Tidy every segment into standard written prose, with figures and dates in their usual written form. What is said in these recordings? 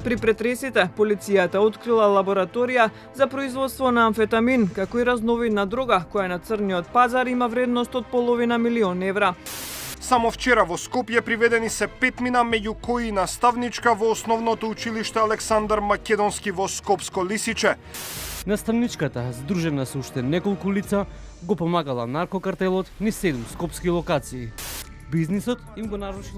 При претресите, полицијата открила лабораторија за производство на амфетамин, како и разновидна дрога, која на црниот пазар има вредност од $500 000. Само вчера во Скопје приведени се 5 меѓу кои наставничка во основното училиште Александар Македонски во Скопско Лисиче. Наставничката, здружена со уште неколку лица, го помагала наркокартелот низ 7 скопски локации. Бизнисот им го наруши.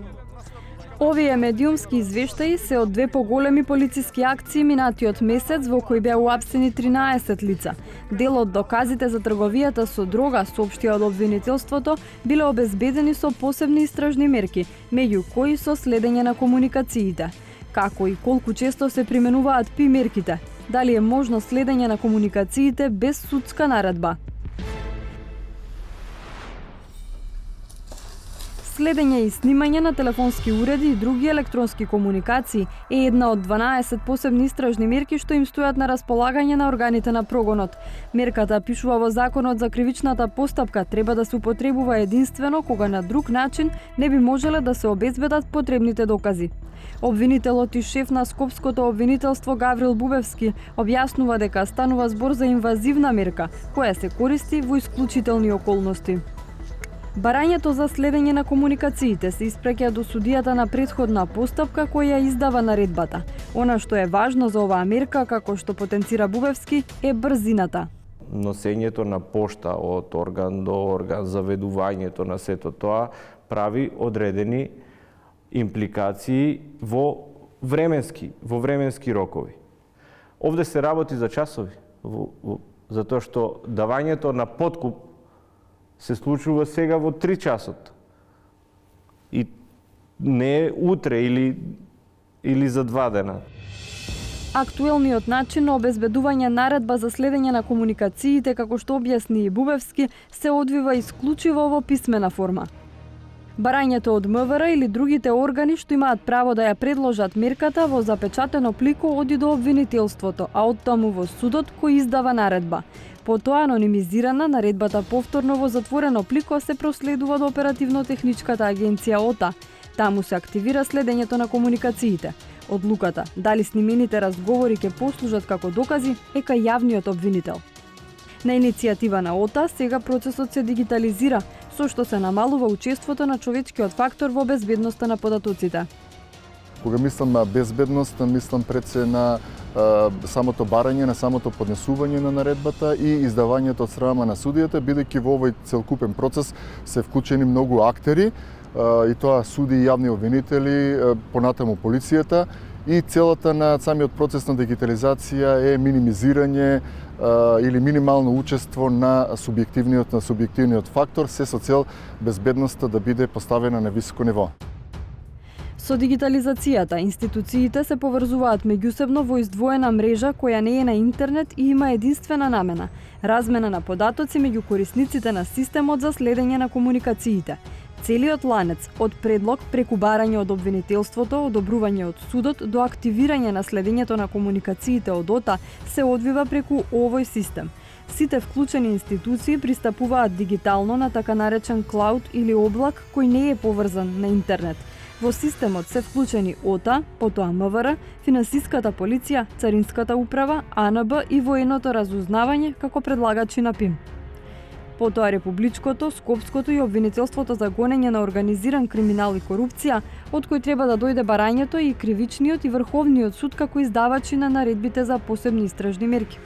Овие медиумски извештаи се од две поголеми полициски акции минатиот месец во кои беа уапсени 13 лица. Дел од доказите за трговијата со дрога, соопштија од обвинителството, биле обезбедени со посебни истражни мерки, меѓу кои со следење на комуникациите. Како и колку често се применуваат ПИ мерките? Дали е можно следење на комуникациите без судска наредба? Следење и снимање на телефонски уреди и други електронски комуникации е една од 12 посебни истражни мерки што им стојат на располагање на органите на прогонот. Мерката, пишува во Законот за кривичната постапка, треба да се употребува единствено кога на друг начин не би можеле да се обезбедат потребните докази. Обвинителот и шеф на Скопското обвинителство Гаврил Бубевски објаснува дека станува збор за инвазивна мерка, која се користи во исклучителни околности. Барањето за следење на комуникациите се испреќа до судијата на претходна постапка која издава наредбата. Она што е важно за оваа мерка, како што потенцира Бубевски, е брзината. Носењето на пошта од орган до орган, заведувањето на сето тоа прави одредени импликации во временски рокови. Овде се работи за часови, затоа што давањето на подкуп се случува сега во 3 часот. И не е утре или за 2 дена. Актуелниот начин на обезбедување наредба за следење на комуникациите, како што објасни и Бубевски, се одвива исклучиво во писмена форма. Барањето од МВР или другите органи што имаат право да ја предложат мерката во запечатено плико оди до обвинителството, а оттаму во судот кој издава наредба. Потоа анонимизирана наредбата повторно во затворено плико се проследува до оперативно-техничката агенција ОТА. Таму се активира следењето на комуникациите. Одлуката дали снимените разговори ќе послужат како докази е кај јавниот обвинител. На иницијатива на ОТА сега процесот се дигитализира, со што се намалува учеството на човечкиот фактор во безбедноста на податоците. Кога мислам на безбедност, мислам пред се на самото барање, на самото поднесување на наредбата и издавањето од страна на судијата, бидејќи во овој целкупен процес се вклучени многу актери, и тоа суди и јавни обвинители, понатаму полицијата, и целата на самиот процес на дигитализација е минимизирање или минимално учество на субјективниот фактор, се со цел безбедноста да биде поставена на високо ниво. Со дигитализацијата, институциите се поврзуваат меѓусебно во издвоена мрежа која не е на интернет и има единствена намена – размена на податоци меѓу корисниците на системот за следење на комуникациите. Целиот ланец, од предлог преку барање од обвинителството, одобрување од судот до активирање на следењето на комуникациите од ОТА се одвива преку овој систем. Сите вклучени институции пристапуваат дигитално на така наречен клауд или облак кој не е поврзан на интернет. Во системот се вклучени ОТА, потоа МВР, финансиската полиција, царинската управа, АНБ и военото разузнавање како предлагачи на ПИМ. Потоа Републичкото, Скопското и Обвинителството за гонење на организиран криминал и корупција, од кој треба да дојде барањето и Кривичниот и Врховниот суд како издавачи на наредбите за посебни истражни мерки.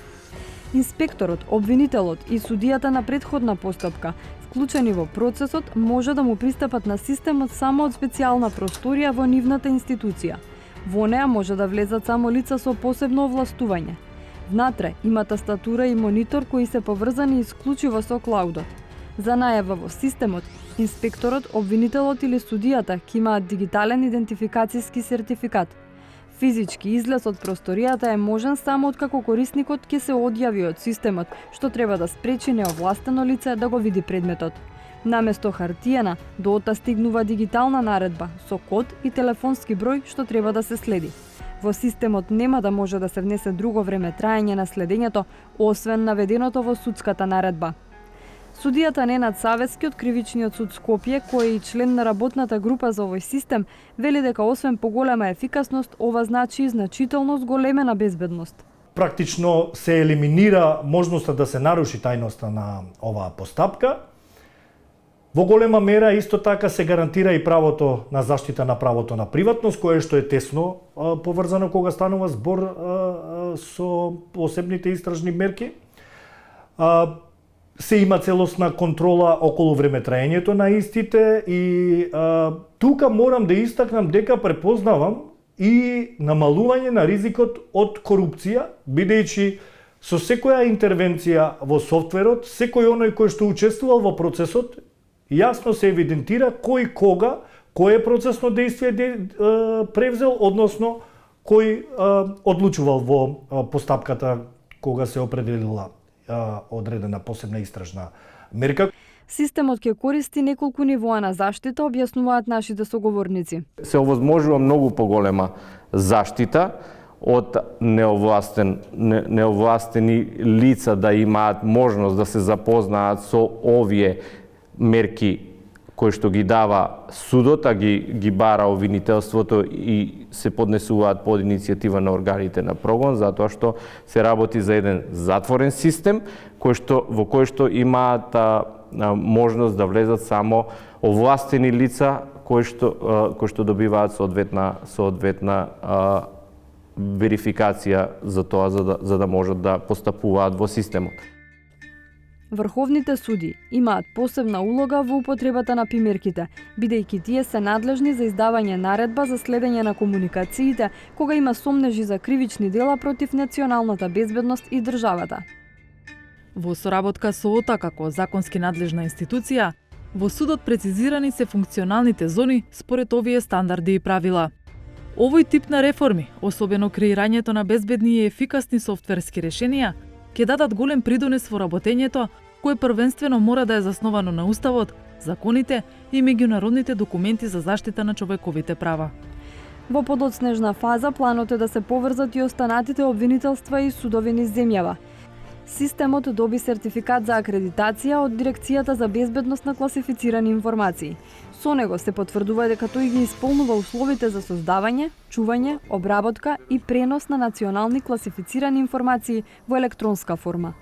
Инспекторот, обвинителот и судијата на претходна постапка, вклучени во процесот, може да му пристапат на системот само од специјална просторија во нивната институција. Во неа може да влезат само лица со посебно овластување. Внатре има тастатура и монитор кои се поврзани исклучиво со клаудот. За најава во системот, инспекторот, обвинителот или судијата ќе имаат дигитален идентификацијски сертификат. Физички излез од просторијата е можен само откако корисникот ќе се одјави од системот, што треба да спречи неовластено лице да го види предметот. Наместо хартиена, до ОТА стигнува дигитална наредба со код и телефонски број што треба да се следи. Во системот нема да може да се внесе друго време траење на следењето, освен наведеното во судската наредба. Судијата Ненад Савески од Кривичниот суд Скопје, кој е и член на работната група за овој систем, вели дека освен поголема ефикасност, ова значи и значително зголемена безбедност. Практично се елиминира можноста да се наруши тајноста на оваа постапка. Во голема мера исто така се гарантира и правото на заштита на правото на приватност, кое што е тесно поврзано кога станува збор со посебните истражни мерки. Се има целосна контрола околу времетраењето на истите и тука морам да истакнам дека препознавам и намалување на ризикот од корупција, бидејќи со секоја интервенција во софтверот, секој оној кој што учествувал во процесот, јасно се евидентира кој кога, кое процесно действие превзел, односно кој одлучувал во постапката кога се определила одредена посебна истражна мерка. Системот ќе користи неколку нивоа на заштита, објаснуваат нашите соговорници. Се овозможува многу поголема заштита од неовластени лица да имаат можност да се запознаат со овие мерки кои што ги дава судот, а ги бара обвинителството и се поднесуваат под иницијатива на органите на прогон, затоа што се работи за еден затворен систем во кој што имаат можност да влезат само овластени лица кои што добиваат соодветна верификација за тоа за да можат да постапуваат во системот. Врховните суди имаат посебна улога во употребата на примерките, бидејќи тие се надлежни за издавање наредба за следење на комуникациите кога има сомнежи за кривични дела против националната безбедност и државата. Во соработка со ОТА како законски надлежна институција, во судот прецизирани се функционалните зони според овие стандарди и правила. Овој тип на реформи, особено креирањето на безбедни и ефикасни софтверски решенија, ќе дадат голем придонес во работењето, кое првенствено мора да е засновано на Уставот, законите и меѓународните документи за заштита на човековите права. Во подоцнежна фаза планот е да се поврзат и останатите обвинителства и судови низ земјава. Системот доби сертификат за акредитација од Дирекцијата за безбедност на класифицирани информации. Со него се потврдува дека тој ги исполнува условите за создавање, чување, обработка и пренос на национални класифицирани информации во електронска форма.